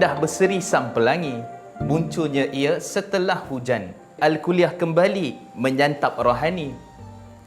Indah berseri sang pelangi, munculnya ia setelah hujan. Al-Kuliah kembali menyantap rohani.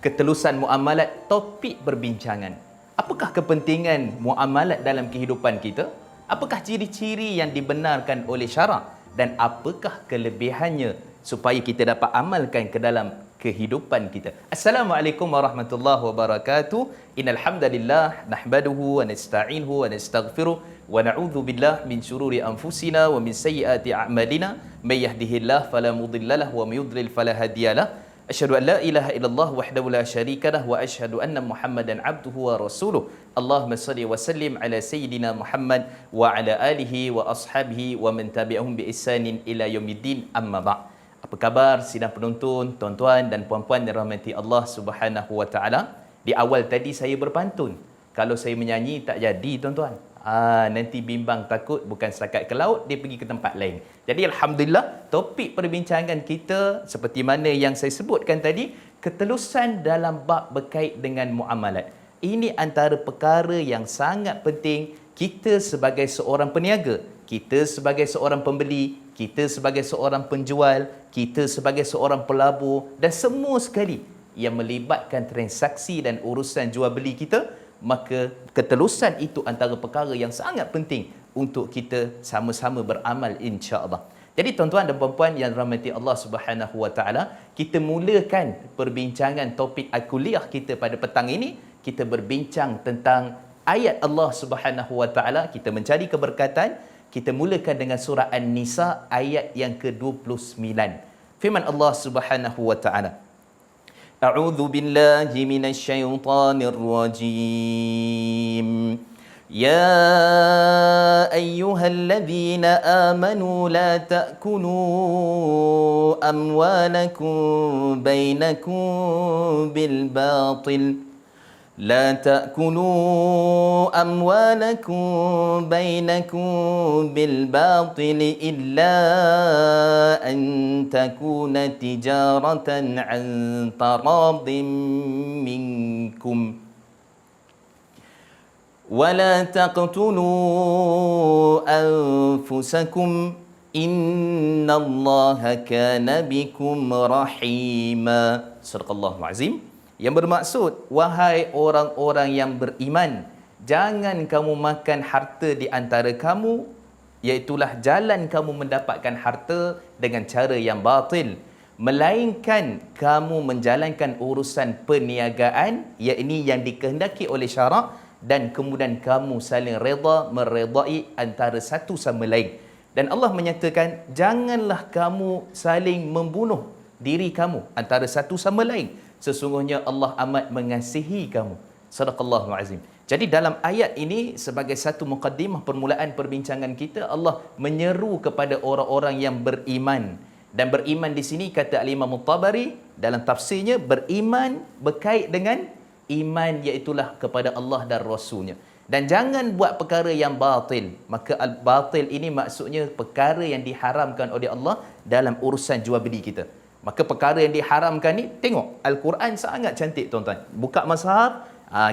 Ketelusan muamalat topik perbincangan. Apakah kepentingan muamalat dalam kehidupan kita? Apakah ciri-ciri yang dibenarkan oleh syarak? Dan apakah kelebihannya supaya kita dapat amalkan ke dalam kehidupan kita? Assalamualaikum warahmatullahi wabarakatuh. Innal hamdalillah nahmaduhu wa nasta'inuhu wa nastaghfiruh wa na'udzu billah min syururi anfusina wa min sayyiati a'malina may yahdihillahu fala mudhillalah wa may yudlil fala hadiyalah. Asyhadu an la ilaha illallah wahdahu la syarikalah wa asyhadu anna Muhammadan abduhu wa rasuluh. Allahumma salli wa sallim ala sayyidina Muhammad wa ala alihi wa ashabihi wa man tabi'ahum bi ihsanin ila yaumiddin, amma ba'. Apa khabar sidang penonton, tuan-tuan dan puan-puan yang dirahmati Allah Subhanahu wa taala? Di awal tadi saya berpantun. Kalau saya menyanyi tak jadi, tuan-tuan. Nanti bimbang takut bukan setakat ke laut, dia pergi ke tempat lain. Jadi alhamdulillah, topik perbincangan kita seperti mana yang saya sebutkan tadi, ketelusan dalam bab berkait dengan muamalat. Ini antara perkara yang sangat penting kita sebagai seorang peniaga, kita sebagai seorang pembeli, kita sebagai seorang penjual, kita sebagai seorang pelabur dan semua sekali yang melibatkan transaksi dan urusan jual beli kita, maka ketelusan itu antara perkara yang sangat penting untuk kita sama-sama beramal insya-Allah. Jadi tuan-tuan dan puan-puan yang dirahmati Allah Subhanahu wa taala, kita mulakan perbincangan topik al-kuliah kita pada petang ini. Kita berbincang tentang ayat Allah Subhanahu wa taala, kita mencari keberkatan. Kita mulakan dengan surah An-Nisa ayat yang ke-29. Firman Allah Subhanahu wa taala, A'udzu billahi minasy syaithanir rajim. Ya ayyuhalladzina amanu la ta'kulu amwalakum bainakum bil batil. لا تأكلوا أموالكم بينكم بالباطل إلا أن تكون تجارة عن تراض منكم ولا تقتلوا أنفسكم إن الله كان بكم رحيما. صدق الله العظيم. Yang bermaksud, wahai orang-orang yang beriman, jangan kamu makan harta di antara kamu, iaitulah jalan kamu mendapatkan harta dengan cara yang batil, melainkan kamu menjalankan urusan perniagaan, iaitu yang dikehendaki oleh syarak, dan kemudian kamu saling redha, meredai antara satu sama lain. Dan Allah menyatakan, janganlah kamu saling membunuh diri kamu antara satu sama lain. Sesungguhnya Allah amat mengasihi kamu. Sadaqallahu azim. Jadi dalam ayat ini sebagai satu muqaddimah permulaan perbincangan kita, Allah menyeru kepada orang-orang yang beriman. Dan beriman di sini kata Al-Imam At-Tabari dalam tafsirnya, beriman berkait dengan iman iaitulah kepada Allah dan Rasulnya. Dan jangan buat perkara yang batil. Maka al-batil ini maksudnya perkara yang diharamkan oleh Allah dalam urusan jual beli kita. Maka perkara yang diharamkan ni, tengok Al-Quran sangat cantik tuan-tuan. Buka mazhab,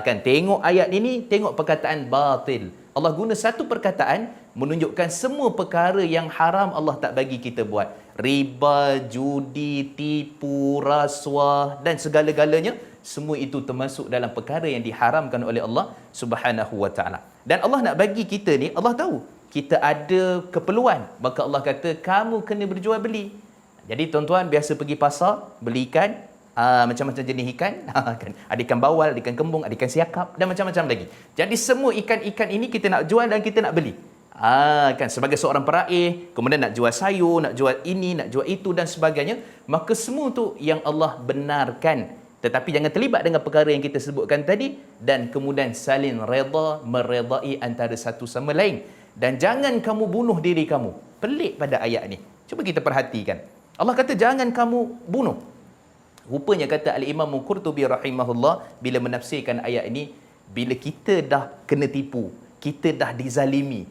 kan tengok ayat ini, tengok perkataan batil. Allah guna satu perkataan menunjukkan semua perkara yang haram Allah tak bagi kita buat. Riba, judi, tipu, rasuah dan segala-galanya, semua itu termasuk dalam perkara yang diharamkan oleh Allah Subhanahu wa taala. Dan Allah nak bagi kita ni, Allah tahu kita ada keperluan, maka Allah kata kamu kena berjual beli. Jadi tuan-tuan biasa pergi pasar, beli ikan, macam-macam jenis ikan, kan? Ada ikan bawal, ada ikan kembung, ada ikan siakap dan macam-macam lagi. Jadi semua ikan-ikan ini kita nak jual dan kita nak beli. Kan sebagai seorang peraih, kemudian nak jual sayur, nak jual ini, nak jual itu dan sebagainya. Maka semua tu yang Allah benarkan. Tetapi jangan terlibat dengan perkara yang kita sebutkan tadi, dan kemudian saling redha, meredai antara satu sama lain. Dan jangan kamu bunuh diri kamu. Pelik pada ayat ni. Cuba kita perhatikan. Allah kata jangan kamu bunuh. Rupanya kata Al-Imam Qurtubi rahimahullah bila menafsirkan ayat ini, bila kita dah kena tipu, kita dah dizalimi,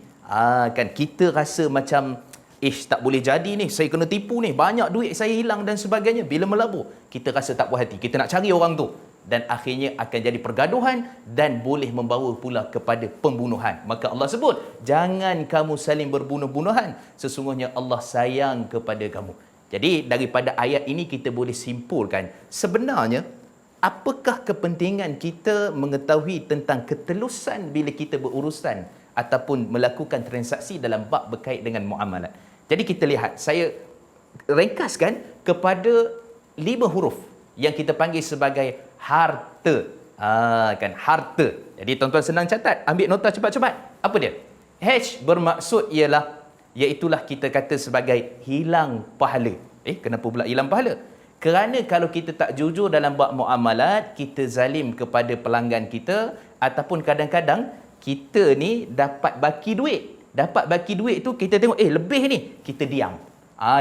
kan kita rasa macam tak boleh jadi ni, saya kena tipu ni, banyak duit saya hilang dan sebagainya. Bila melabur, kita rasa tak puas hati, kita nak cari orang tu. dan akhirnya akan jadi pergaduhan dan boleh membawa pula kepada pembunuhan. Maka Allah sebut, jangan kamu saling berbunuh-bunuhan, sesungguhnya Allah sayang kepada kamu. Jadi daripada ayat ini kita boleh simpulkan, sebenarnya apakah kepentingan kita mengetahui tentang ketelusan bila kita berurusan ataupun melakukan transaksi dalam bab berkait dengan muamalat. Jadi kita lihat, saya ringkaskan kepada 5 huruf yang kita panggil sebagai harta. Kan harta. Jadi tuan-tuan senang catat, ambil nota cepat-cepat. Apa dia? H bermaksud ialah, iaitulah kita kata sebagai hilang pahala. Kenapa pula hilang pahala? Kerana kalau kita tak jujur dalam bab muamalat, kita zalim kepada pelanggan kita, ataupun kadang-kadang kita ni dapat baki duit. Dapat baki duit tu kita tengok, lebih ni, kita diam.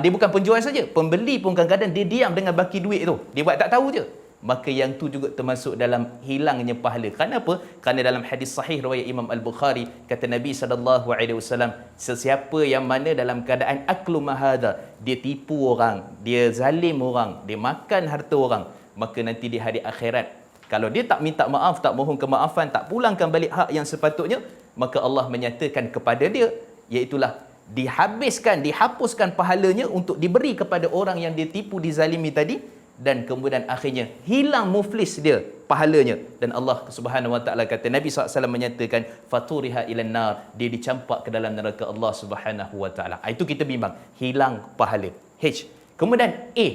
Dia bukan penjual saja, pembeli pun kadang-kadang dia diam dengan baki duit tu. Dia buat tak tahu je. Maka yang tu juga termasuk dalam hilangnya pahala. Kenapa? Kerana dalam hadis sahih riwayat Imam Al-Bukhari, kata Nabi SAW, sesiapa yang mana dalam keadaan aklu mahada, dia tipu orang, dia zalim orang, dia makan harta orang, maka nanti di hari akhirat, kalau dia tak minta maaf, tak mohon kemaafan, tak pulangkan balik hak yang sepatutnya, maka Allah menyatakan kepada dia, iaitulah dihabiskan, dihapuskan pahalanya untuk diberi kepada orang yang dia tipu, dizalimi tadi, dan kemudian akhirnya hilang muflis dia pahalanya. Dan Allah Subhanahu Wa Taala kata, Nabi SAW menyatakan, faturiha ilan nar, dia dicampak ke dalam neraka Allah Subhanahu Wa Taala. Itu kita bimbang, hilang pahala. H. Kemudian A,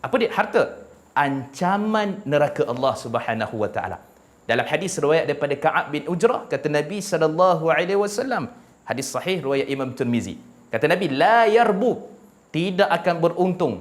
apa dia? Harta. Ancaman neraka Allah Subhanahu Wa Taala. Dalam hadis riwayat daripada Ka'ab bin Ujrah, kata Nabi SAW, hadis sahih riwayat Imam Tirmizi, kata Nabi, la yarbu, tidak akan beruntung,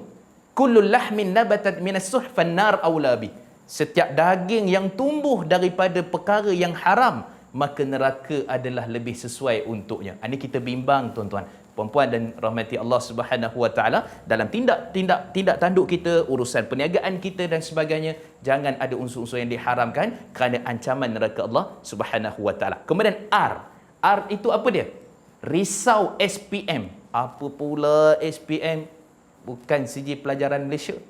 kullu lahmin nabatat minas suh fannar aulabi, setiap daging yang tumbuh daripada perkara yang haram, maka neraka adalah lebih sesuai untuknya. Ini kita bimbang tuan-tuan, puan-puan dan rahmati Allah Subhanahu Wa Taala, dalam tindak tanduk kita, urusan perniagaan kita dan sebagainya, jangan ada unsur-unsur yang diharamkan kerana ancaman neraka Allah Subhanahu Wa Taala. Kemudian R. R itu apa dia? Risau SPM. Apa pula SPM? Bukan sijil pelajaran Malaysia.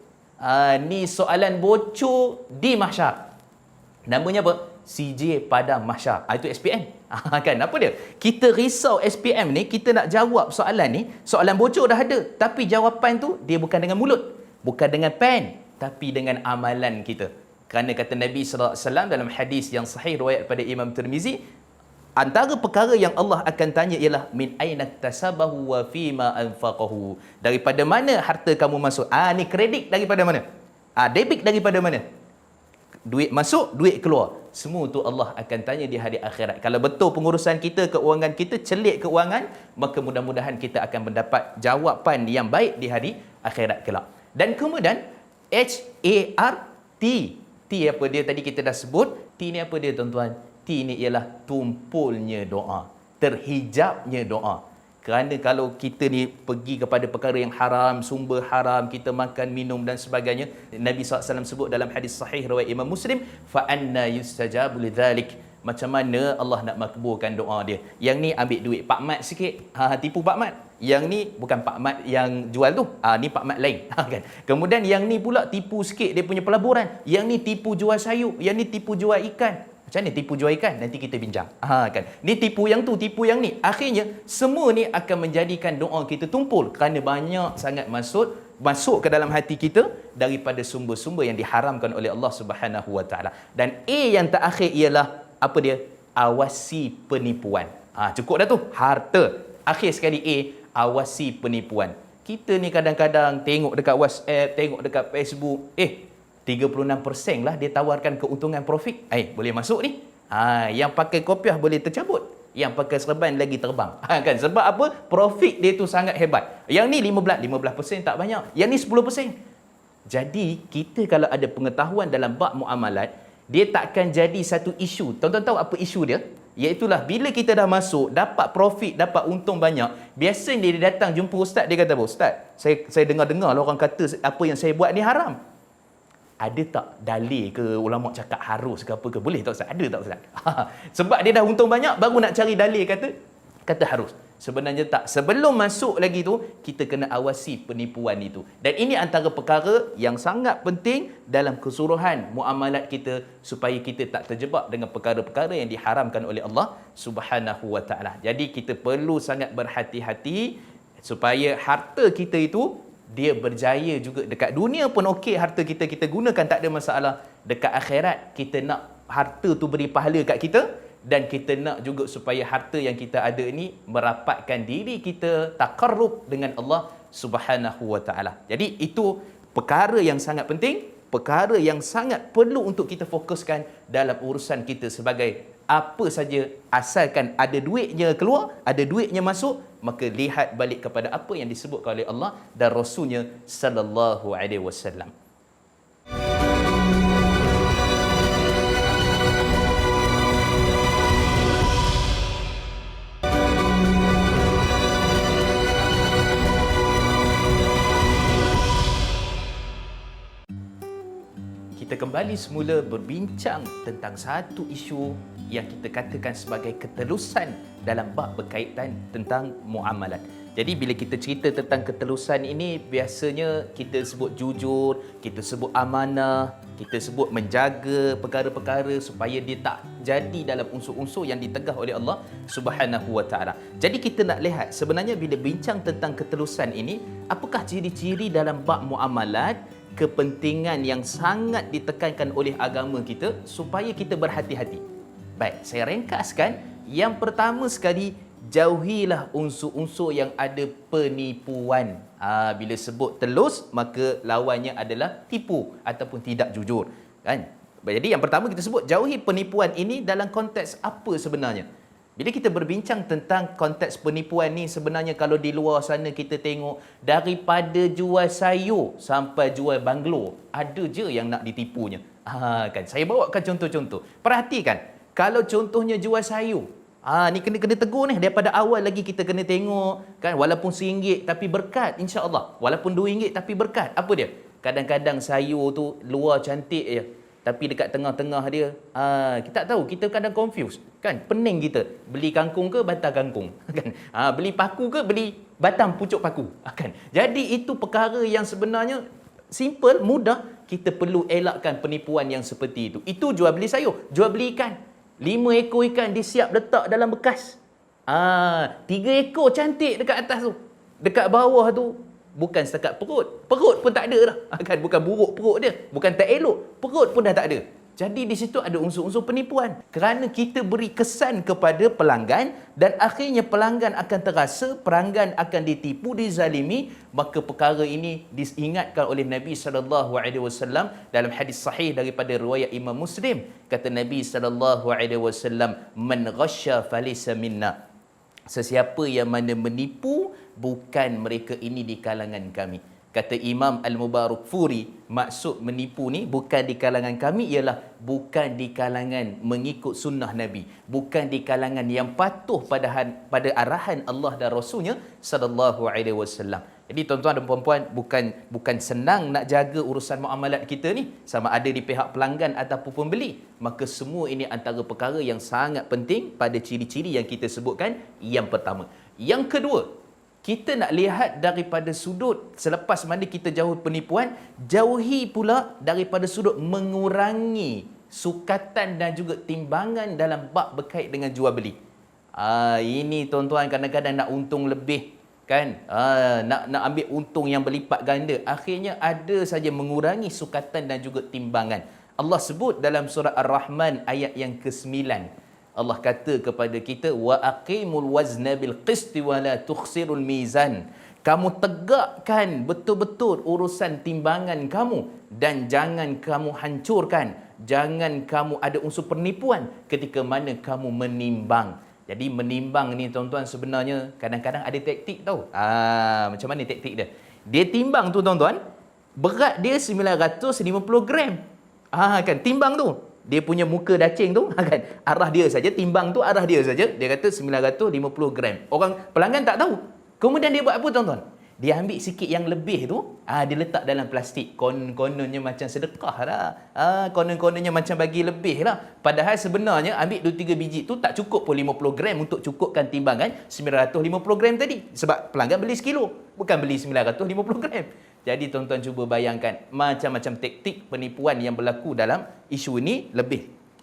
Ni soalan bocor di mahsyar. Namanya apa? CJ Padang Mahsyar. Itu SPM. Kan apa dia? Kita risau SPM ni, kita nak jawab soalan ni, soalan bocor dah ada, tapi jawapan tu dia bukan dengan mulut, bukan dengan pen, tapi dengan amalan kita. Kerana kata Nabi SAW dalam hadis yang sahih riwayat pada Imam Tirmizi, antara perkara yang Allah akan tanya ialah min aina tasabahu wa fima anfaqahu, daripada mana harta kamu masuk. Ni kredit daripada mana? Debit daripada mana? Duit masuk, duit keluar. Semua tu Allah akan tanya di hari akhirat. Kalau betul pengurusan kita, keuangan kita, celik keuangan, maka mudah-mudahan kita akan mendapat jawapan yang baik di hari akhirat kelak. Dan kemudian HART. T apa dia tadi kita dah sebut. T ni apa dia tuan-tuan? T ni ialah tumpulnya doa, terhijabnya doa. Kerana kalau kita ni pergi kepada perkara yang haram, sumber haram, kita makan, minum dan sebagainya, Nabi SAW sebut dalam hadis sahih riwayat Imam Muslim, fa anna yustajabu lidzalik, macam mana Allah nak makbulkan doa dia. Yang ni ambil duit Pak Mat sikit, tipu Pak Mat. Yang ni bukan Pak Mat yang jual tu, ni Pak Mat lain. Kan? Kemudian yang ni pula tipu sikit dia punya pelaburan, yang ni tipu jual sayur, yang ni tipu jual ikan. Macam mana tipu jual ikan? Nanti kita bincang. Kan? Ni tipu yang tu, tipu yang ni. Akhirnya, semua ni akan menjadikan doa kita tumpul kerana banyak sangat masuk ke dalam hati kita daripada sumber-sumber yang diharamkan oleh Allah Subhanahu Wa Taala. Dan A yang terakhir ialah apa dia? Awasi penipuan. Cukup dah tu. Harta. Akhir sekali A, awasi penipuan. Kita ni kadang-kadang tengok dekat WhatsApp, tengok dekat Facebook, 36% lah dia tawarkan keuntungan profit. Boleh masuk ni. Yang pakai kopiah boleh tercabut, yang pakai serban lagi terbang. Kan? Sebab apa? Profit dia tu sangat hebat. Yang ni 15% tak banyak. Yang ni 10%. Jadi kita kalau ada pengetahuan dalam bab muamalat, dia takkan jadi satu isu. Tuan-tuan tahu apa isu dia? Iaitulah bila kita dah masuk, dapat profit, dapat untung banyak, biasanya dia datang jumpa ustaz, dia kata, "Ustaz, saya dengar-dengar lah orang kata apa yang saya buat ni haram. Ada tak dalil ke, ulama cakap harus ke apa ke? Boleh tak Ustaz? Ada tak Ustaz?" Sebab dia dah untung banyak, baru nak cari dalil kata harus. Sebenarnya tak. Sebelum masuk lagi tu, kita kena awasi penipuan itu. Dan ini antara perkara yang sangat penting dalam keseluruhan muamalat kita supaya kita tak terjebak dengan perkara-perkara yang diharamkan oleh Allah Subhanahu Wa Taala. Jadi kita perlu sangat berhati-hati supaya harta kita itu dia berjaya juga. Dekat dunia pun okey, harta kita gunakan, tak ada masalah. Dekat akhirat kita nak harta tu beri pahala kat kita, dan kita nak juga supaya harta yang kita ada ni merapatkan diri kita taqarrub dengan Allah Subhanahu Wa Taala. Jadi itu perkara yang sangat penting, perkara yang sangat perlu untuk kita fokuskan dalam urusan kita sebagai apa saja, asalkan ada duitnya keluar, ada duitnya masuk, maka lihat balik kepada apa yang disebutkan oleh Allah dan Rasulnya sallallahu alaihi wasallam. Kita kembali semula berbincang tentang satu isu yang kita katakan sebagai keterusan dalam bab berkaitan tentang muamalat. Jadi bila kita cerita tentang keterusan ini, biasanya kita sebut jujur, kita sebut amanah, kita sebut menjaga perkara-perkara supaya dia tak jadi dalam unsur-unsur yang ditegah oleh Allah Subhanahu Wa Taala. Jadi kita nak lihat sebenarnya bila bincang tentang keterusan ini, apakah ciri-ciri dalam bab muamalat, kepentingan yang sangat ditekankan oleh agama kita supaya kita berhati-hati. Baik, saya ringkaskan. Yang pertama sekali, jauhilah unsur-unsur yang ada penipuan. Bila sebut telus, maka lawannya adalah tipu ataupun tidak jujur. Kan? Jadi yang pertama kita sebut, jauhi penipuan ini dalam konteks apa sebenarnya? Bila kita berbincang tentang konteks penipuan ni, sebenarnya kalau di luar sana kita tengok, daripada jual sayur sampai jual banglo, ada je yang nak ditipunya. Kan? Saya bawakan contoh-contoh. Perhatikan, kalau contohnya jual sayur, ni kena tegur ni. Daripada awal lagi kita kena tengok, kan, walaupun RM1 tapi berkat, insya-Allah. Walaupun RM2 tapi berkat. Apa dia? Kadang-kadang sayur tu luar cantik je, tapi dekat tengah-tengah dia, kita tak tahu, kita kadang confuse, kan? Pening kita, beli kangkung ke batang kangkung, kan? Beli paku ke beli batang pucuk paku, kan? Jadi itu perkara yang sebenarnya simple, mudah. Kita perlu elakkan penipuan yang seperti itu. Itu jual beli sayur, jual beli ikan. 5 ekor ikan dia siap letak dalam bekas. 3 ekor cantik dekat atas tu. Dekat bawah tu bukan setakat perut. Perut pun tak ada dah. Kan, bukan buruk perut dia, bukan tak elok, perut pun dah tak ada. Jadi di situ ada unsur-unsur penipuan. Kerana kita beri kesan kepada pelanggan dan akhirnya pelanggan akan terasa, pelanggan akan ditipu, dizalimi, maka perkara ini diingatkan oleh Nabi sallallahu alaihi wasallam dalam hadis sahih daripada riwayat Imam Muslim. Kata Nabi sallallahu alaihi wasallam, "Man ghasya falaysa minna." Sesiapa yang mana menipu, bukan mereka ini di kalangan kami. Kata Imam Al-Mubarakfuri, maksud menipu ni bukan di kalangan kami ialah bukan di kalangan mengikut sunnah Nabi, bukan di kalangan yang patuh pada arahan Allah dan Rasulnya sallallahu alaihi wasallam. Jadi tuan-tuan dan puan-puan, bukan senang nak jaga urusan muamalat kita ni, sama ada di pihak pelanggan ataupun pembeli. Maka semua ini antara perkara yang sangat penting pada ciri-ciri yang kita sebutkan. Yang pertama. Yang kedua, kita nak lihat daripada sudut selepas mana kita jauh penipuan, jauhi pula daripada sudut mengurangi sukatan dan juga timbangan dalam bab berkait dengan jual beli. Ini tuan-tuan kadang-kadang nak untung lebih, kan? Nak ambil untung yang berlipat ganda. Akhirnya ada saja mengurangi sukatan dan juga timbangan. Allah sebut dalam surah Ar-Rahman ayat yang ke-9. Allah kata kepada kita, wa aqimul wazna bil qisti wa la tukhsirul mizan. Kamu tegakkan betul-betul urusan timbangan kamu dan jangan kamu hancurkan, jangan kamu ada unsur penipuan ketika mana kamu menimbang. Jadi menimbang ni tuan-tuan sebenarnya kadang-kadang ada taktik tau. Macam mana taktik dia? Dia timbang tu tuan-tuan, berat dia 950 gram. Kan timbang tu, dia punya muka dacing tu, kan, arah dia saja, timbang tu arah dia saja, dia kata 950 gram. Orang pelanggan tak tahu. Kemudian dia buat apa tuan-tuan? Dia ambil sikit yang lebih tu, dia letak dalam plastik. Kononnya macam sedekah lah. Konon-kononnya macam bagi lebih lah. Padahal sebenarnya ambil 2-3 biji tu tak cukup pun 50 gram untuk cukupkan timbangan 950 gram tadi. Sebab pelanggan beli sekilo, bukan beli 950 gram. Jadi tuan-tuan cuba bayangkan macam-macam taktik penipuan yang berlaku dalam isu ini.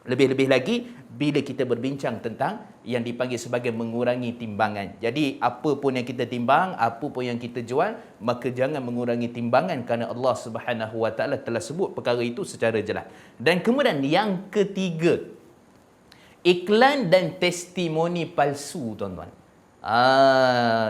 Lebih-lebih lagi bila kita berbincang tentang yang dipanggil sebagai mengurangi timbangan. Jadi apa pun yang kita timbang, apa pun yang kita jual, maka jangan mengurangi timbangan kerana Allah Subhanahu Wa Taala telah sebut perkara itu secara jelas. Dan kemudian yang ketiga, iklan dan testimoni palsu, tuan-tuan.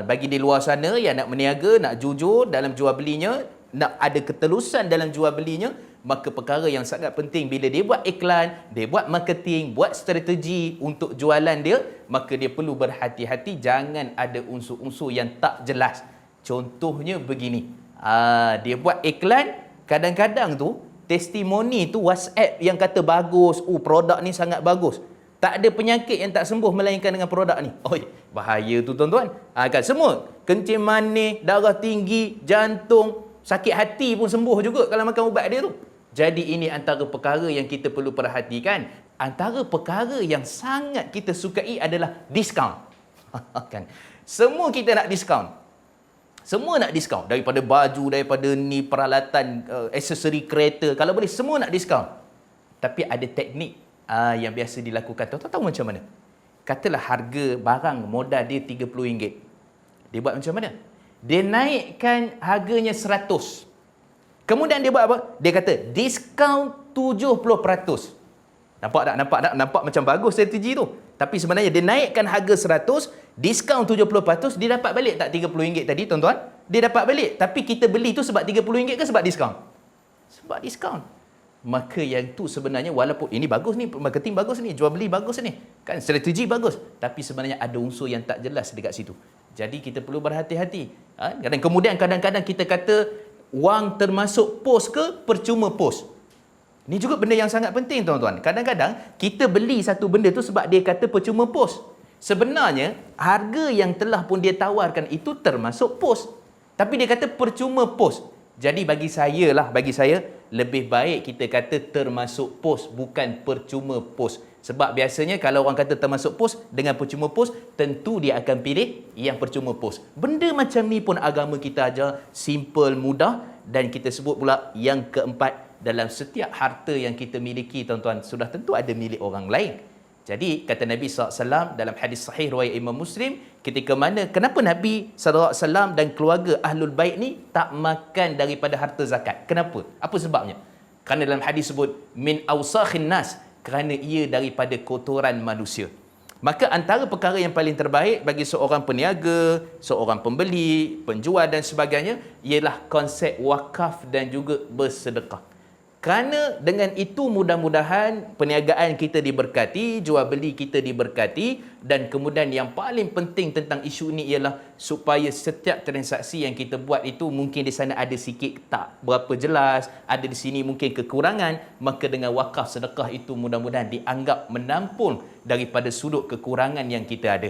Bagi di luar sana yang nak berniaga, nak jujur dalam jual belinya, nak ada ketelusan dalam jual belinya, maka perkara yang sangat penting bila dia buat iklan, dia buat marketing, buat strategi untuk jualan dia, maka dia perlu berhati-hati jangan ada unsur-unsur yang tak jelas. Contohnya begini, dia buat iklan, kadang-kadang tu testimoni tu WhatsApp yang kata bagus, produk ni sangat bagus. Tak ada penyakit yang tak sembuh melainkan dengan produk ni. Bahaya tu tuan-tuan. Kan semua kencing manis, darah tinggi, jantung, sakit hati pun sembuh juga kalau makan ubat dia tu. Jadi ini antara perkara yang kita perlu perhatikan. Antara perkara yang sangat kita sukai adalah diskaun. Kan? Semua kita nak diskaun. Semua nak diskaun. Daripada baju, daripada ni peralatan, aksesori kereta. Kalau boleh semua nak diskaun. Tapi ada teknik yang biasa dilakukan. Tuan-tuan tahu macam mana? Katalah harga barang modal dia RM30. Dia buat macam mana? Dia naikkan harganya 100. Kemudian dia buat apa? Dia kata diskaun 70%. Nampak tak? Nampak macam bagus strategi tu. Tapi sebenarnya dia naikkan harga 100, diskaun 70%, dia dapat balik tak RM30 tadi, tuan-tuan? Dia dapat balik. Tapi kita beli tu sebab RM30 ke sebab diskaun? Sebab diskaun. Maka yang tu sebenarnya walaupun ini bagus ni, marketing bagus ni, jual beli bagus ni, kan strategi bagus, tapi sebenarnya ada unsur yang tak jelas dekat situ. Jadi kita perlu berhati-hati. Dan kemudian kadang-kadang kita kata wang termasuk pos ke percuma pos. Ini juga benda yang sangat penting, tuan-tuan. Kadang-kadang kita beli satu benda tu sebab dia kata percuma pos. Sebenarnya harga yang telah pun dia tawarkan itu termasuk pos. Tapi dia kata percuma pos. Jadi bagi saya lebih baik kita kata termasuk pos, bukan percuma pos. Sebab biasanya kalau orang kata termasuk pos dengan percuma pos, tentu dia akan pilih yang percuma pos. Benda macam ni pun agama kita ajar, simple, mudah. Dan kita sebut pula yang keempat, dalam setiap harta yang kita miliki, tuan-tuan, sudah tentu ada milik orang lain. Jadi kata Nabi SAW dalam hadis sahih riwayat Imam Muslim, kenapa Nabi SAW dan keluarga Ahlul Bait ni tak makan daripada harta zakat? Kenapa? Apa sebabnya? Kerana dalam hadis sebut min awsakhin nas, kerana ia daripada kotoran manusia. Maka antara perkara yang paling terbaik bagi seorang peniaga, seorang pembeli, penjual dan sebagainya ialah konsep wakaf dan juga bersedekah. Kerana dengan itu mudah-mudahan perniagaan kita diberkati, jual beli kita diberkati, dan kemudian yang paling penting tentang isu ini ialah supaya setiap transaksi yang kita buat itu mungkin di sana ada sikit tak berapa jelas, ada di sini mungkin kekurangan, maka dengan wakaf sedekah itu mudah-mudahan dianggap menampung daripada sudut kekurangan yang kita ada.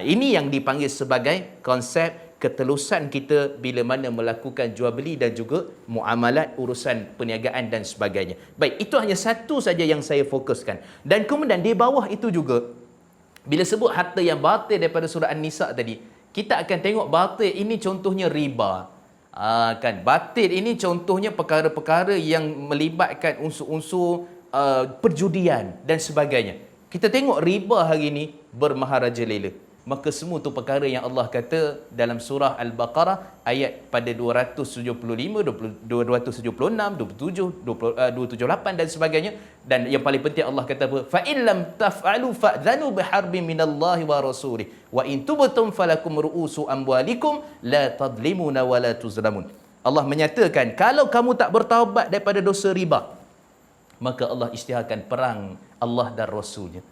Ini yang dipanggil sebagai konsep ketelusan kita bila mana melakukan jual beli dan juga muamalat urusan perniagaan dan sebagainya. Baik, itu hanya satu saja yang saya fokuskan. Dan kemudian di bawah itu juga, bila sebut harta yang batil daripada surah An-Nisa tadi, kita akan tengok batil ini contohnya riba. Kan batil ini contohnya perkara-perkara yang melibatkan unsur-unsur perjudian dan sebagainya. Kita tengok riba hari ini bermaharajalela. Maka semua tu perkara yang Allah kata dalam surah Al-Baqarah ayat pada 275, 276, 27, 278 dan sebagainya. Dan yang paling penting Allah kata apa? Fa in lam taf'alu fa'dhanu biharbin minallahi wa rasulih wa in tubtum falakum ru'usu amwalikum la tadlimuna wa la tuzlamun. Allah menyatakan kalau kamu tak bertaubat daripada dosa riba, maka Allah isytiharkan perang Allah dan Rasulnya.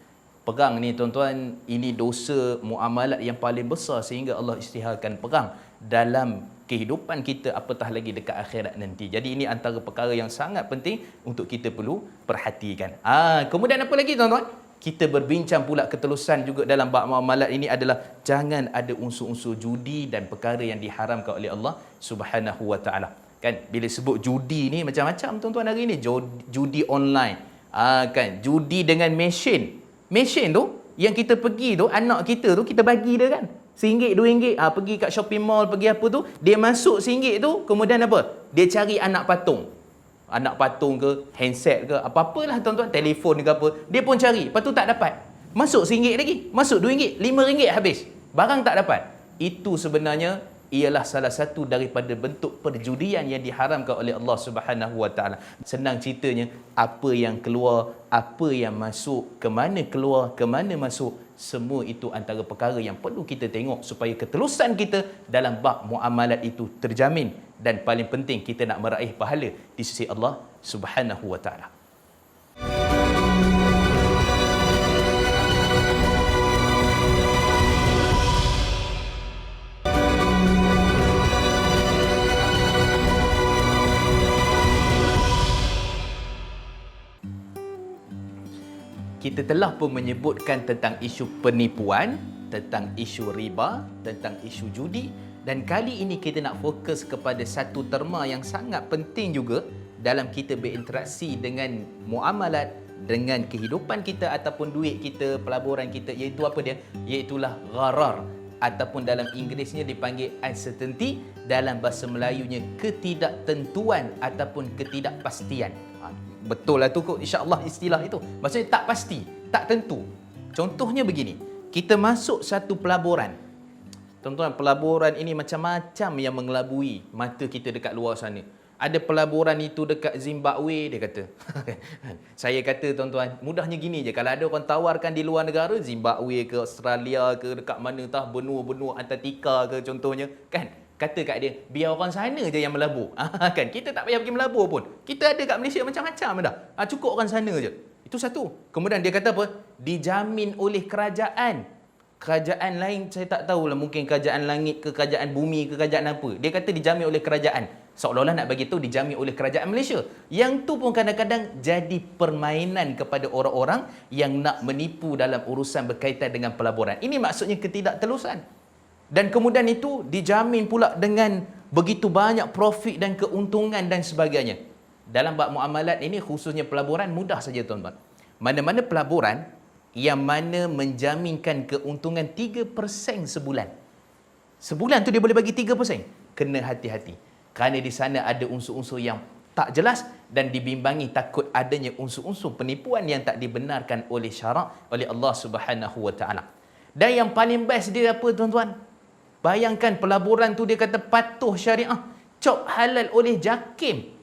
Perang ni tuan-tuan, ini dosa muamalat yang paling besar sehingga Allah isytiharkan perang dalam kehidupan kita, apatah lagi dekat akhirat nanti. Jadi ini antara perkara yang sangat penting untuk kita perlu perhatikan. Kemudian apa lagi tuan-tuan? kita berbincang pula ketelusan juga dalam bab muamalat ini adalah jangan ada unsur-unsur judi dan perkara yang diharamkan oleh Allah Subhanahu wa taala. Kan bila sebut judi ni macam-macam tuan-tuan hari ni, judi online. Kan judi dengan mesin. Mesin tu yang kita pergi tu, anak kita tu kita bagi dia kan. RM1, RM2, pergi kat shopping mall, pergi apa tu, dia masuk RM1 tu, kemudian apa? Dia cari anak patung. Anak patung ke, handset ke, apa-apalah tuan-tuan, telefon ke apa, dia pun cari, lepas tu tak dapat. Masuk RM1 lagi, masuk RM2, RM5 habis. Barang tak dapat. Itu sebenarnya ialah salah satu daripada bentuk perjudian yang diharamkan oleh Allah Subhanahu wa taala. Senang ceritanya, apa yang keluar, apa yang masuk, ke mana keluar, ke mana masuk, semua itu antara perkara yang perlu kita tengok supaya ketelusan kita dalam bab muamalat itu terjamin, dan paling penting kita nak meraih pahala di sisi Allah Subhanahu wa taala. Kita telah pun menyebutkan tentang isu penipuan, tentang isu riba, tentang isu judi, dan kali ini kita nak fokus kepada satu terma yang sangat penting juga dalam kita berinteraksi dengan muamalat, dengan kehidupan kita ataupun duit kita, pelaburan kita, iaitu apa dia? Iaitulah gharar, ataupun dalam Inggerisnya dipanggil uncertainty, dalam bahasa Melayunya ketidaktentuan ataupun ketidakpastian. Betul lah tu kot, insya-Allah istilah itu. Maksudnya tak pasti, tak tentu. Contohnya begini, kita masuk satu pelaburan. Tuan-tuan, pelaburan ini macam-macam yang mengelabui mata kita dekat luar sana. Ada pelaburan itu dekat Zimbabwe, dia kata. Saya kata tuan-tuan, mudahnya gini je. Kalau ada orang tawarkan di luar negara, Zimbabwe ke, Australia ke, dekat mana tah, benua-benua Antartika ke contohnya, kan? Kata kat dia, biar orang sana je yang melabur. Kan? Kita tak payah pergi melabur pun. Kita ada kat Malaysia macam-macam dah. Cukup orang sana je. Itu satu. Kemudian dia kata apa? Dijamin oleh kerajaan. Kerajaan lain saya tak tahulah, mungkin kerajaan langit ke, kerajaan bumi ke, kerajaan apa. Dia kata dijamin oleh kerajaan. Seolah-olah nak bagi tahu dijamin oleh kerajaan Malaysia. Yang tu pun kadang-kadang jadi permainan kepada orang-orang yang nak menipu dalam urusan berkaitan dengan pelaburan. Ini maksudnya ketidaktelusan. Dan kemudian itu dijamin pula dengan begitu banyak profit dan keuntungan dan sebagainya. Dalam bab muamalat ini, khususnya pelaburan, mudah saja tuan-tuan. Mana-mana pelaburan yang mana menjaminkan keuntungan 3% sebulan. Sebulan tu dia boleh bagi 3%. Kena hati-hati. Kerana di sana ada unsur-unsur yang tak jelas dan dibimbangi takut adanya unsur-unsur penipuan yang tak dibenarkan oleh syarak, oleh Allah Subhanahu wa taala. Dan yang paling best dia apa tuan-tuan? Bayangkan pelaburan tu dia kata patuh syariah, cop halal oleh JAKIM.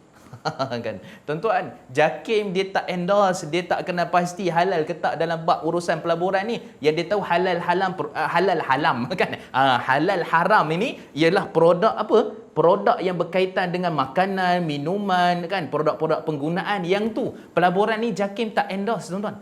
Kan? Tuan-tuan, JAKIM dia tak endorse, dia tak kena pasti halal ke tak dalam bab urusan pelaburan ni. Yang dia tahu halal halam kan. Halal haram ini ialah produk apa? Produk yang berkaitan dengan makanan, minuman kan, produk-produk penggunaan yang tu. Pelaburan ni JAKIM tak endorse tuan-tuan.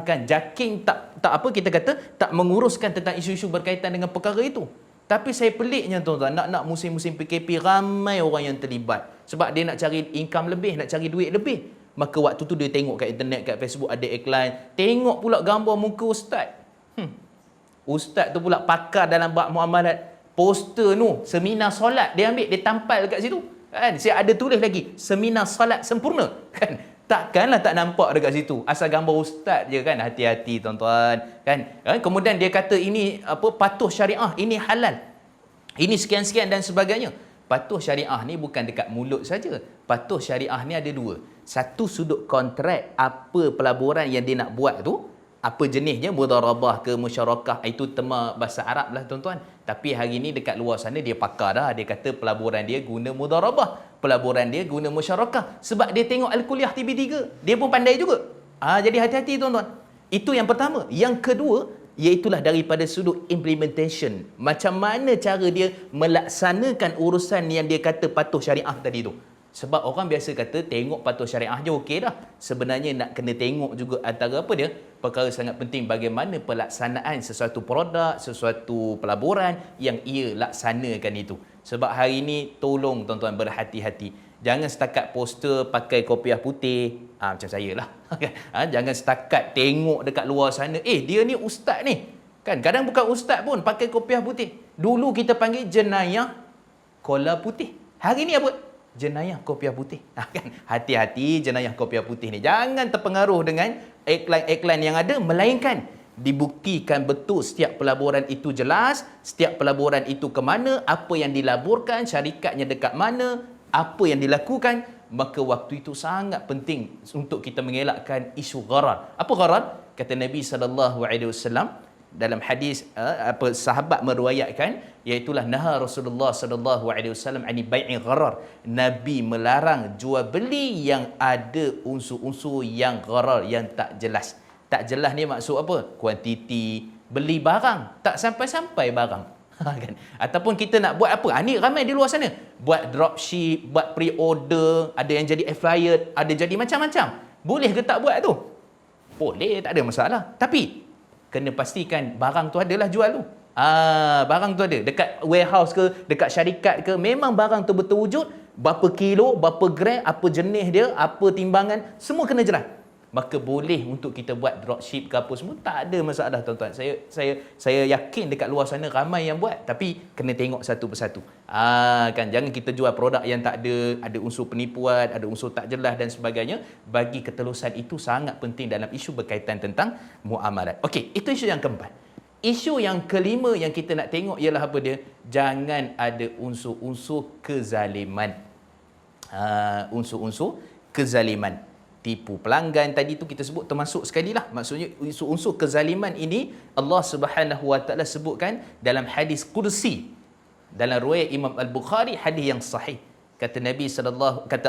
Kan JAKIM tak apa kita kata tak menguruskan tentang isu-isu berkaitan dengan perkara itu. Tapi saya peliknya tuan-tuan, nak musim-musim PKP ramai orang yang terlibat sebab dia nak cari income lebih, nak cari duit lebih. Maka waktu tu dia tengok kat internet, kat Facebook ada iklan, tengok pula gambar muka ustaz. Ustaz tu pula pakar dalam bab muamalat. Poster tu seminar solat dia ambil, dia tampal dekat situ. Kan? Saya ada tulis lagi seminar solat sempurna. Kan? Takkanlah tak nampak dekat situ. Asal gambar ustaz je kan. Hati-hati tuan-tuan. Kan? Kemudian dia kata ini apa, patuh syariah, ini halal. Ini sekian-sekian dan sebagainya. Patuh syariah ni bukan dekat mulut saja. Patuh syariah ni ada dua. Satu, sudut kontrak apa pelaburan yang dia nak buat tu. Apa jenisnya, mudharabah ke musyarakah, itu tema bahasa Arab lah tuan-tuan. Tapi hari ni dekat luar sana dia pakar dah. Dia kata pelaburan dia guna mudharabah, pelaburan dia guna musyarakah. Sebab dia tengok Al-Kuliah TV3. Dia pun pandai juga. Jadi hati-hati tuan-tuan. Itu yang pertama. Yang kedua, iaitulah daripada sudut implementation. Macam mana cara dia melaksanakan urusan yang dia kata patuh syariah tadi tu. Sebab orang biasa kata tengok patuh syariah je okey dah. Sebenarnya nak kena tengok juga antara apa dia? Perkara sangat penting bagaimana pelaksanaan sesuatu produk, sesuatu pelaburan yang ia laksanakan itu. Sebab hari ini tolong tuan-tuan berhati-hati. Jangan setakat poster pakai kopiah putih. Macam saya lah. Jangan setakat tengok dekat luar sana. Dia ni ustaz ni. Kan kadang bukan ustaz pun pakai kopiah putih. Dulu kita panggil jenayah kola putih. Hari ni apa? Jenayah kopiah putih. Kan? Hati-hati jenayah kopiah putih ni. Jangan terpengaruh dengan iklan-iklan yang ada. Melainkan dibuktikan betul setiap pelaburan itu jelas, setiap pelaburan itu ke mana, apa yang dilaburkan, syarikatnya dekat mana, apa yang dilakukan, maka waktu itu sangat penting untuk kita mengelakkan isu gharar. Apa gharar? Kata Nabi SAW dalam hadis, sahabat meriwayatkan, iaitulah naha Rasulullah SAW ani bai'i gharar. Nabi melarang jual beli yang ada unsur-unsur yang gharar, yang tak jelas. Tak jelas ni maksud apa? Kuantiti, beli barang tak sampai-sampai barang. Kan? Ataupun kita nak buat apa? Ni ramai di luar sana. Buat dropship, buat pre-order, ada yang jadi affiliate, ada jadi macam-macam. Boleh ke tak buat tu? Boleh, tak ada masalah. Tapi kena pastikan barang tu adalah jual tu. Barang tu ada dekat warehouse ke, dekat syarikat ke, memang barang tu betul wujud, berapa kilo, berapa gram, apa jenis dia, apa timbangan, semua kena jelas. Maka boleh untuk kita buat dropship ke apa semua, tak ada masalah tuan-tuan. Saya yakin dekat luar sana ramai yang buat, tapi kena tengok satu persatu. Kan jangan kita jual produk yang tak ada unsur penipuan, ada unsur tak jelas dan sebagainya. Bagi ketelusan itu sangat penting dalam isu berkaitan tentang muamalat. Okey, itu isu yang keempat. Isu yang kelima yang kita nak tengok ialah apa dia? Jangan ada unsur-unsur kezaliman. Unsur-unsur kezaliman. Tipu pelanggan tadi tu kita sebut termasuk sekali lah. Maksudnya unsur-unsur kezaliman ini Allah Subhanahu Wa Taala sebutkan dalam hadis Qudsi. Dalam riwayat Imam Al-Bukhari, hadis yang sahih. Kata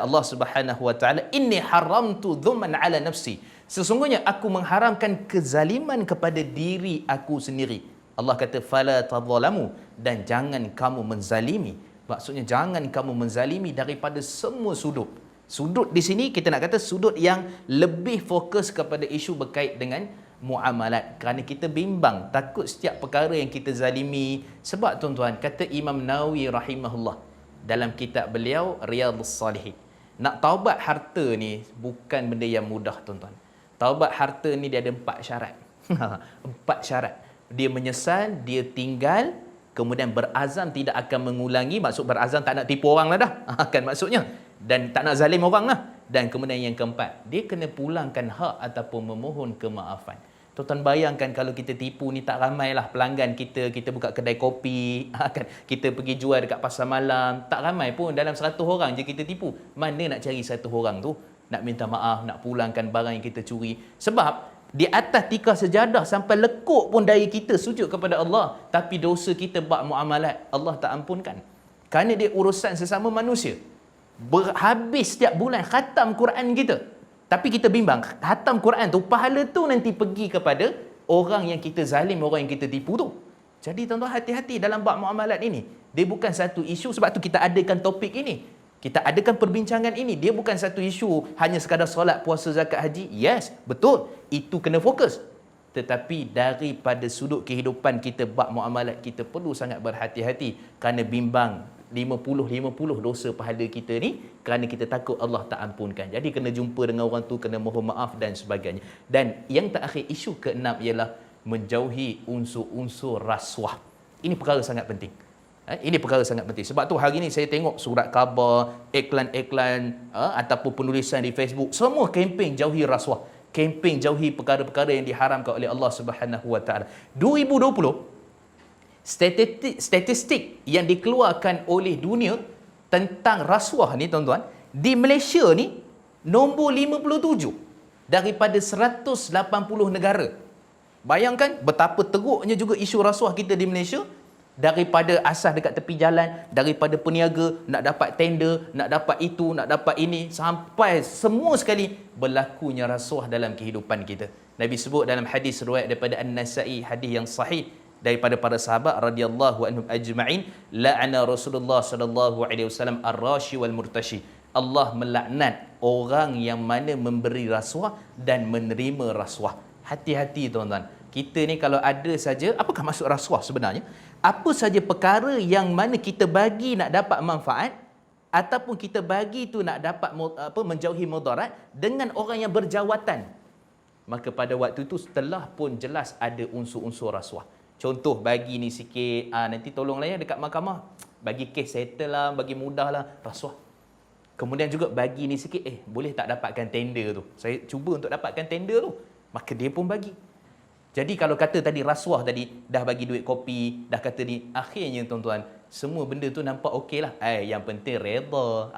Allah Subhanahu Wa Taala, inni haramtu dhulman ala nafsi. Sesungguhnya aku mengharamkan kezaliman kepada diri aku sendiri. Allah kata fala tadzalamu, dan jangan kamu menzalimi. Maksudnya jangan kamu menzalimi daripada semua sudut. Sudut di sini kita nak kata sudut yang lebih fokus kepada isu berkait dengan muamalat. Kerana kita bimbang, takut setiap perkara yang kita zalimi. Sebab tuan-tuan, kata Imam Nawawi rahimahullah dalam kitab beliau Riyadhus Salihin, nak taubat harta ni bukan benda yang mudah tuan-tuan. Taubat harta ni dia ada 4 syarat. 4 syarat. Dia menyesal, dia tinggal, kemudian berazam tidak akan mengulangi. Maksud berazam tak nak tipu orang lah dah. Kan maksudnya. Dan tak nak zalim orang lah. Dan kemudian yang keempat, dia kena pulangkan hak ataupun memohon kemaafan. Tuan-tuan bayangkan kalau kita tipu ni, tak ramailah pelanggan kita. Kita buka kedai kopi, kan? Kita pergi jual dekat pasar malam. Tak ramai pun, dalam 100 orang je kita tipu. Mana nak cari 1 orang tu? Nak minta maaf, nak pulangkan barang yang kita curi. Sebab di atas tikar sejadah sampai lekuk pun daya kita sujud kepada Allah. Tapi dosa kita bab muamalat, Allah tak ampunkan. Kerana dia urusan sesama manusia. Habis setiap bulan khatam Quran kita. Tapi kita bimbang, khatam Quran tu, pahala tu nanti pergi kepada orang yang kita zalim, orang yang kita tipu tu. Jadi tuan-tuan hati-hati dalam bab muamalat ini. Dia bukan satu isu, sebab tu kita adakan topik ini. Kita adakan perbincangan ini. Dia bukan satu isu hanya sekadar solat, puasa, zakat, haji. Yes, betul. Itu kena fokus. Tetapi daripada sudut kehidupan kita, bab muamalat, kita perlu sangat berhati-hati. Kerana bimbang 50-50 dosa pahala kita ni, kerana kita takut Allah tak ampunkan. Jadi kena jumpa dengan orang tu, kena mohon maaf dan sebagainya. Dan yang terakhir, isu keenam ialah menjauhi unsur-unsur rasuah. Ini perkara sangat penting. Ini perkara sangat penting. Sebab tu hari ni saya tengok surat khabar, iklan-iklan ataupun penulisan di Facebook, semua kempen jauhi rasuah. Kempen jauhi perkara-perkara yang diharamkan oleh Allah Subhanahu Wa Taala. 2020 statistik yang dikeluarkan oleh dunia tentang rasuah ni tuan-tuan, di Malaysia ni nombor 57 daripada 180 negara. Bayangkan betapa teruknya juga isu rasuah kita di Malaysia. Daripada asas dekat tepi jalan, daripada peniaga nak dapat tender, nak dapat itu, nak dapat ini, sampai semua sekali berlakunya rasuah dalam kehidupan kita. Nabi sebut dalam hadis riwayat daripada An-Nasa'i, hadis yang sahih daripada para sahabat radhiyallahu anhum ajma'in, la'ana Rasulullah sallallahu alaihi wasallam ar-rashi wal murtashi. Allah melaknat orang yang mana memberi rasuah dan menerima rasuah. Hati-hati tuan-tuan. Kita ni kalau ada saja, apakah maksud rasuah sebenarnya? Apa saja perkara yang mana kita bagi nak dapat manfaat, ataupun kita bagi tu nak dapat menjauhi mudarat dengan orang yang berjawatan, maka pada waktu itu telah pun jelas ada unsur-unsur rasuah. Contoh, bagi ni sikit, nanti tolonglah ya dekat mahkamah, bagi kes settle lah, bagi mudah lah, rasuah. Kemudian juga bagi ni sikit, boleh tak dapatkan tender tu, saya cuba untuk dapatkan tender tu, maka dia pun bagi. Jadi kalau kata tadi rasuah tadi, dah bagi duit kopi, dah kata ni, akhirnya tuan-tuan, semua benda tu nampak okey lah. Yang penting reda.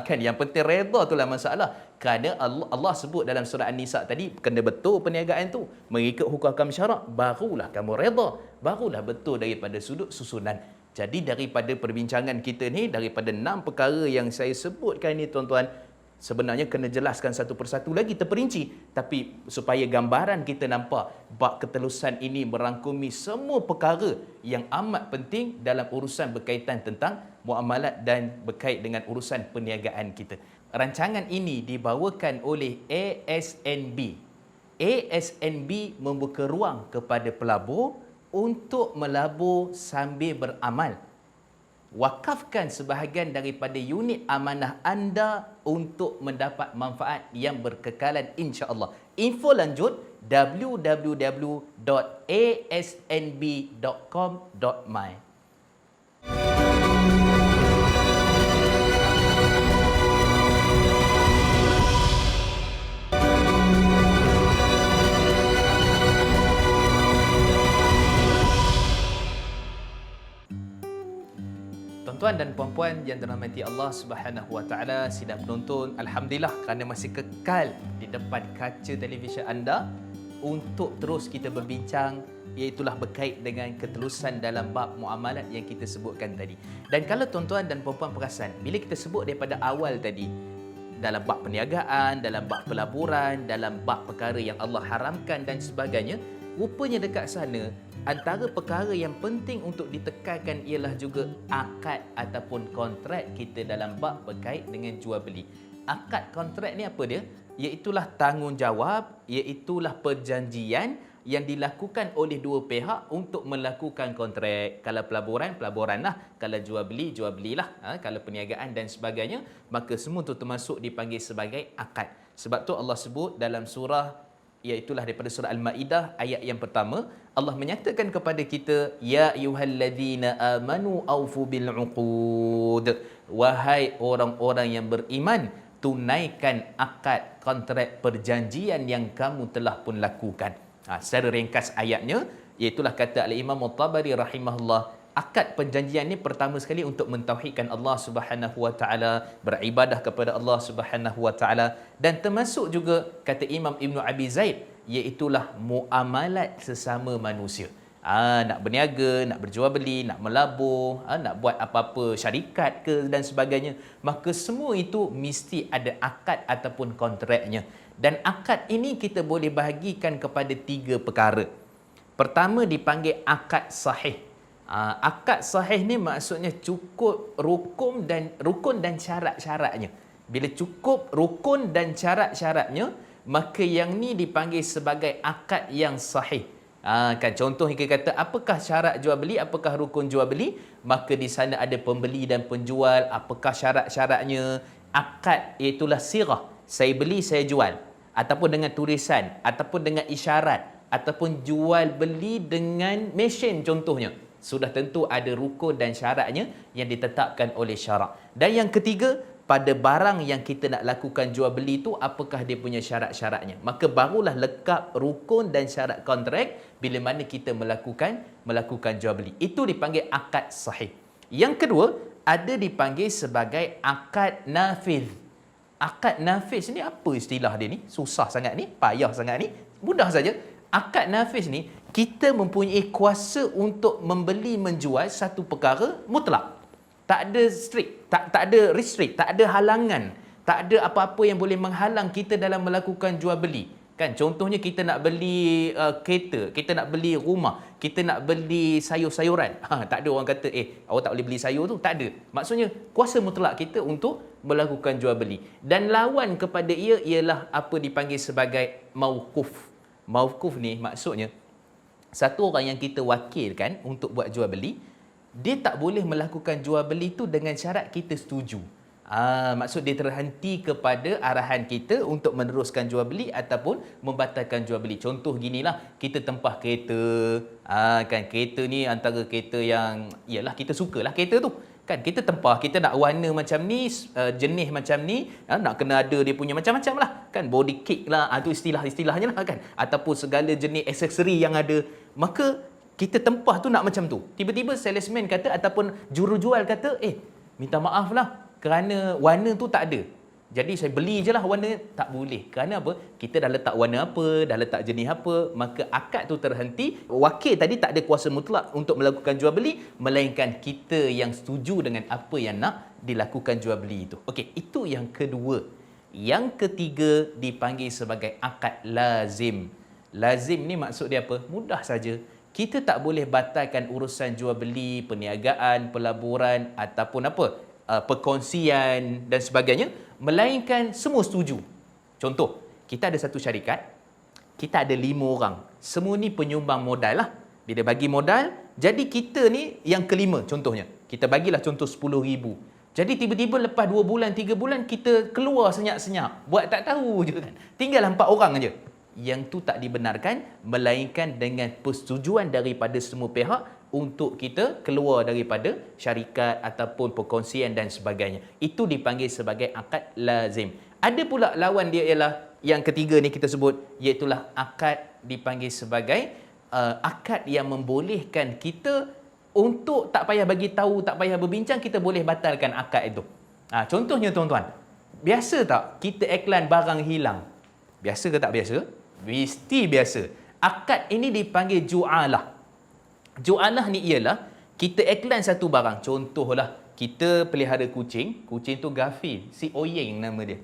Kan, yang penting reda tu lah masalah. Kerana Allah sebut dalam surah An-Nisa tadi, kena betul perniagaan tu, mengikut hukum syarak, barulah kamu reda, barulah betul daripada sudut susunan. Jadi daripada perbincangan kita ni, daripada 6 perkara yang saya sebutkan ni tuan-tuan, sebenarnya kena jelaskan satu persatu lagi terperinci, tapi supaya gambaran kita nampak bab ketelusan ini merangkumi semua perkara yang amat penting dalam urusan berkaitan tentang muamalat dan berkait dengan urusan perniagaan kita. Rancangan ini dibawakan oleh ASNB. ASNB membuka ruang kepada pelabur untuk melabur sambil beramal. Wakafkan sebahagian daripada unit amanah anda untuk mendapat manfaat yang berkekalan insya-Allah. Info lanjut www.asnb.com.my. Tuan-tuan dan puan-puan yang dirahmati Allah Subhanahu Wa Taala, sidang penonton, alhamdulillah kerana masih kekal di depan kaca televisyen anda untuk terus kita berbincang, iaitulah berkait dengan ketelusan dalam bab muamalat yang kita sebutkan tadi. Dan kalau tuan-tuan dan puan-puan perasan, bila kita sebut daripada awal tadi, dalam bab perniagaan, dalam bab pelaburan, dalam bab perkara yang Allah haramkan dan sebagainya, rupanya dekat sana antara perkara yang penting untuk ditekankan ialah juga akad ataupun kontrak kita dalam bab berkait dengan jual beli. Akad kontrak ni apa dia? Iaitulah tanggungjawab, iaitulah perjanjian yang dilakukan oleh dua pihak untuk melakukan kontrak. Kalau pelaburan, pelaburan lah. Kalau jual beli, jual belilah. Kalau perniagaan dan sebagainya, maka semua itu termasuk dipanggil sebagai akad. Sebab tu Allah sebut dalam surah, iaitulah daripada surah Al-Ma'idah ayat yang pertama, Allah menyatakan kepada kita, ya ayyuhalladzina amanu aufu bil uqud, wahai orang-orang yang beriman, tunaikan akad kontrak perjanjian yang kamu telah pun lakukan. Secara ringkas ayatnya, iaitulah kata Al-Imam At-Tabari rahimahullah, akad perjanjian ni pertama sekali untuk mentauhidkan Allah Subhanahu Wa Taala, beribadah kepada Allah Subhanahu Wa Taala, dan termasuk juga kata Imam Ibn Abi Zaid, iaitulah muamalat sesama manusia. Nak berniaga, nak berjual beli, nak melabur, nak buat apa-apa syarikat ke dan sebagainya, maka semua itu mesti ada akad ataupun kontraknya. Dan akad ini kita boleh bahagikan kepada 3 perkara. Pertama dipanggil akad sahih. Akad sahih ni maksudnya cukup rukun dan syarat-syaratnya. Bila cukup rukun dan syarat-syaratnya, maka yang ni dipanggil sebagai akad yang sahih. Kan contoh kita kata, apakah syarat jual beli, apakah rukun jual beli? Maka di sana ada pembeli dan penjual, apakah syarat-syaratnya? Akad itulah sirah, saya beli saya jual, ataupun dengan tulisan, ataupun dengan isyarat, ataupun jual beli dengan mesin contohnya. Sudah tentu ada rukun dan syaratnya yang ditetapkan oleh syarak. Dan yang ketiga, pada barang yang kita nak lakukan jual beli tu, apakah dia punya syarat-syaratnya. Maka barulah lekap rukun dan syarat kontrak bila mana kita melakukan jual beli. Itu dipanggil akad sahih. Yang kedua, ada dipanggil sebagai akad nafiz. Akad nafiz ni apa istilah dia ni? Susah sangat ni, payah sangat ni. Mudah saja. Akad nafiz ni, kita mempunyai kuasa untuk membeli menjual satu perkara mutlak. Tak ada strict, tak ada restrict, tak ada halangan, tak ada apa-apa yang boleh menghalang kita dalam melakukan jual beli. Kan contohnya kita nak beli kereta, kita nak beli rumah, kita nak beli sayur-sayuran. Tak ada orang kata awak tak boleh beli sayur tu, tak ada. Maksudnya kuasa mutlak kita untuk melakukan jual beli. Dan lawan kepada ia ialah apa dipanggil sebagai mauquf. Mauquf ni maksudnya satu orang yang kita wakilkan untuk buat jual beli, dia tak boleh melakukan jual beli tu dengan syarat kita setuju. Maksud dia terhenti kepada arahan kita untuk meneruskan jual beli ataupun membatalkan jual beli. Contoh ginilah, kita tempah kereta, kan kereta ni antara kereta yang ialah kita sukalah kereta tu. Kan kita tempah, kita nak warna macam ni, jenis macam ni, nak kena ada dia punya macam-macam lah. Kan body kit lah, tu istilah-istilahnya lah kan. Ataupun segala jenis aksesori yang ada. Maka kita tempah tu nak macam tu. Tiba-tiba salesman kata ataupun jurujual kata, minta maaf lah kerana warna tu tak ada. Jadi saya beli je lah warna. Tak boleh. Kerana apa? Kita dah letak warna apa, dah letak jenis apa, maka akad tu terhenti. Wakil tadi tak ada kuasa mutlak untuk melakukan jual beli, melainkan kita yang setuju dengan apa yang nak dilakukan jual beli itu. Okey, itu yang kedua. Yang ketiga dipanggil sebagai akad lazim. Lazim ni maksud dia apa? Mudah saja. Kita tak boleh batalkan urusan jual beli, perniagaan, pelaburan ataupun apa? Perkongsian dan sebagainya, melainkan semua setuju. Contoh, kita ada satu syarikat, kita ada 5 orang. Semua ni penyumbang modal lah. Bila bagi modal, jadi kita ni yang kelima contohnya. Kita bagilah contoh 10,000. Jadi tiba-tiba lepas 2 bulan, 3 bulan, kita keluar senyap-senyap. Buat tak tahu je kan. Tinggal 4 orang je. Yang tu tak dibenarkan, melainkan dengan persetujuan daripada semua pihak untuk kita keluar daripada syarikat ataupun perkongsian dan sebagainya. Itu dipanggil sebagai akad lazim. Ada pula lawan dia ialah yang ketiga ni kita sebut, iaitulah akad dipanggil sebagai akad yang membolehkan kita untuk tak payah bagi tahu, tak payah berbincang, kita boleh batalkan akad itu. Contohnya tuan-tuan, biasa tak kita iklan barang hilang? Biasa ke tak biasa? Mesti biasa. Akad ini dipanggil ju'alah. Ju'alah ni ialah kita iklan satu barang. Contohlah, kita pelihara kucing. Kucing tu Garfield. Si Oyeng nama dia.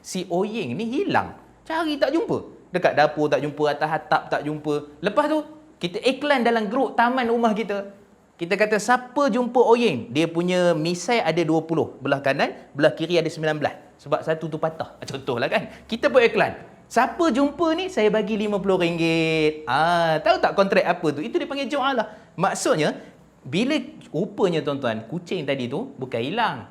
Si Oyeng ni hilang. Cari tak jumpa. Dekat dapur tak jumpa, atas atap tak jumpa. Lepas tu, kita iklan dalam grup taman rumah kita. Kita kata, siapa jumpa Oyeng? Dia punya misai ada 20. Belah kanan, belah kiri ada 19. Sebab satu tu patah. Contohlah kan. Kita buat iklan. Siapa jumpa ni, saya bagi RM50. Tahu tak kontrak apa tu? Itu dipanggil ju'alah. Maksudnya, bila rupanya tuan-tuan, kucing tadi tu bukan hilang.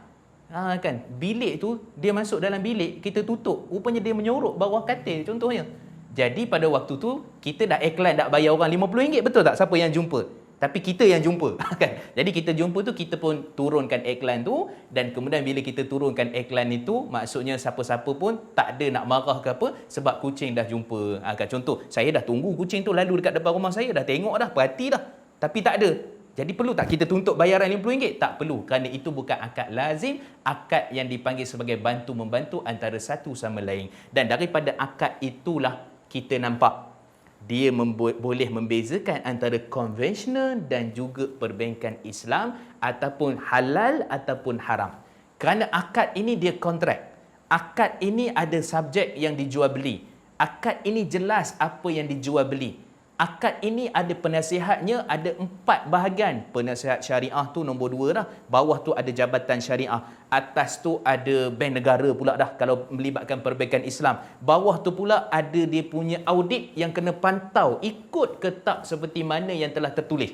Kan? Bilik tu, dia masuk dalam bilik, kita tutup. Rupanya dia menyorok bawah katil, contohnya. Jadi pada waktu tu, kita dah iklan, dah bayar orang RM50. Betul tak? Siapa yang jumpa? Tapi kita yang jumpa. Kan? Jadi kita jumpa tu, kita pun turunkan iklan tu. Dan kemudian bila kita turunkan iklan itu, maksudnya siapa-siapa pun tak ada nak marah ke apa, sebab kucing dah jumpa. Kan? Contoh, saya dah tunggu kucing tu lalu dekat depan rumah saya, dah tengok dah, perhati dah. Tapi tak ada. Jadi perlu tak kita tuntut bayaran RM50? Tak perlu. Kerana itu bukan akad lazim, akad yang dipanggil sebagai bantu-membantu antara satu sama lain. Dan daripada akad itulah kita nampak dia boleh membezakan antara konvensional dan juga perbankan Islam ataupun halal ataupun haram. Kerana akad ini dia kontrak. Akad ini ada subjek yang dijual beli. Akad ini jelas apa yang dijual beli. Akad ini ada penasihatnya, ada 4 bahagian. Penasihat syariah tu nombor 2 dah. Bawah tu ada jabatan syariah. Atas tu ada bank negara pula dah kalau melibatkan perbankan Islam. Bawah tu pula ada dia punya audit yang kena pantau. Ikut ke tak seperti mana yang telah tertulis.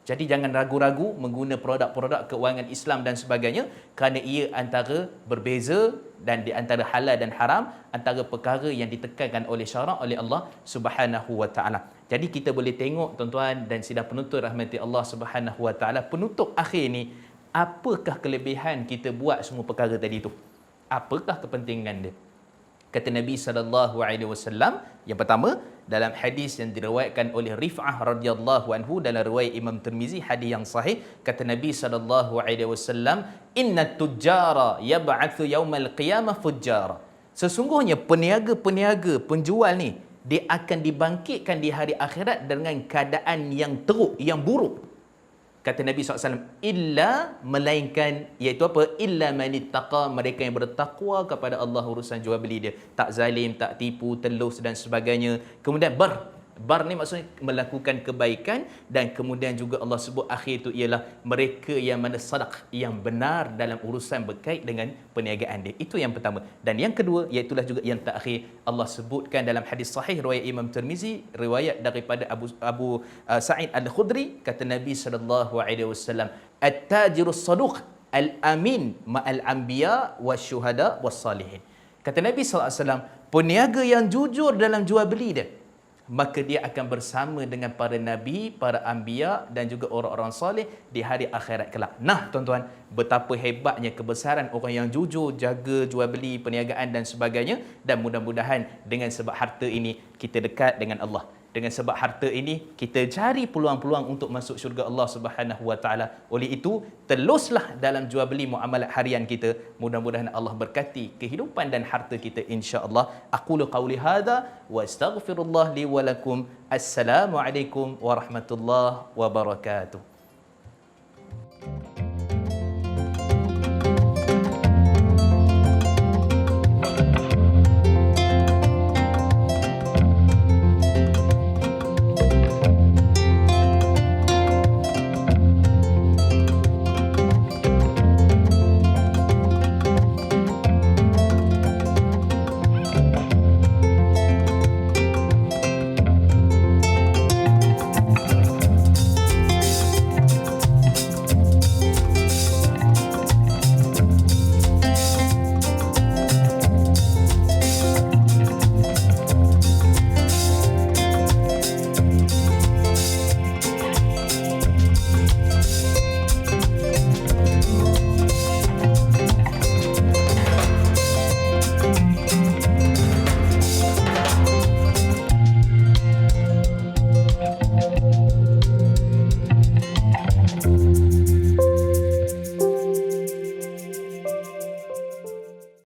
Jadi jangan ragu-ragu mengguna produk-produk keuangan Islam dan sebagainya kerana ia antara berbeza dan di antara halal dan haram, antara perkara yang ditekankan oleh syarak oleh Allah Subhanahu wa taala. Jadi kita boleh tengok tuan-tuan dan sidang penuntut rahmati Allah Subhanahu wa taala, penutup akhir ni, apakah kelebihan kita buat semua perkara tadi tu? Apakah kepentingan dia? Kata Nabi SAW, yang pertama, dalam hadis yang diriwayatkan oleh Rif'ah radhiyallahu anhu dalam riwayat Imam Tirmizi, hadis yang sahih, kata Nabi SAW, "Inna tujjara yab'athu yaumal qiyamah fujjara." Sesungguhnya peniaga-peniaga, penjual ni, dia akan dibangkitkan di hari akhirat dengan keadaan yang teruk, yang buruk. Kata Nabi SAW, illa, melainkan, iaitu apa? Illa manittaqa, mereka yang bertakwa kepada Allah urusan jual beli dia. Tak zalim, tak tipu, telus dan sebagainya. Kemudian bar ni maksudnya melakukan kebaikan, dan kemudian juga Allah sebut akhir itu ialah mereka yang mana sadaq, yang benar dalam urusan berkait dengan perniagaan dia. Itu yang pertama. Dan yang kedua, iaitulah juga yang terakhir, Allah sebutkan dalam hadis sahih riwayat Imam Tirmizi, riwayat daripada Abu Sa'id Al-Khudri, kata Nabi SAW, at-tajirus saduq al-amin ma'al anbiya wasyuhada wassalihin. Kata Nabi SAW, peniaga yang jujur dalam jual beli dia, maka dia akan bersama dengan para nabi, para anbiya dan juga orang-orang soleh di hari akhirat kelak. Nah, tuan-tuan, betapa hebatnya kebesaran orang yang jujur jaga jual beli, perniagaan dan sebagainya, dan mudah-mudahan dengan sebab harta ini kita dekat dengan Allah. Dengan sebab harta ini kita cari peluang-peluang untuk masuk syurga Allah Subhanahu wa taala. Oleh itu, teluslah dalam jual beli muamalat harian kita. Mudah-mudahan Allah berkati kehidupan dan harta kita insya-Allah. Aqulu qauli hadza wa astaghfirullah li wa lakum. Assalamualaikum warahmatullahi wabarakatuh.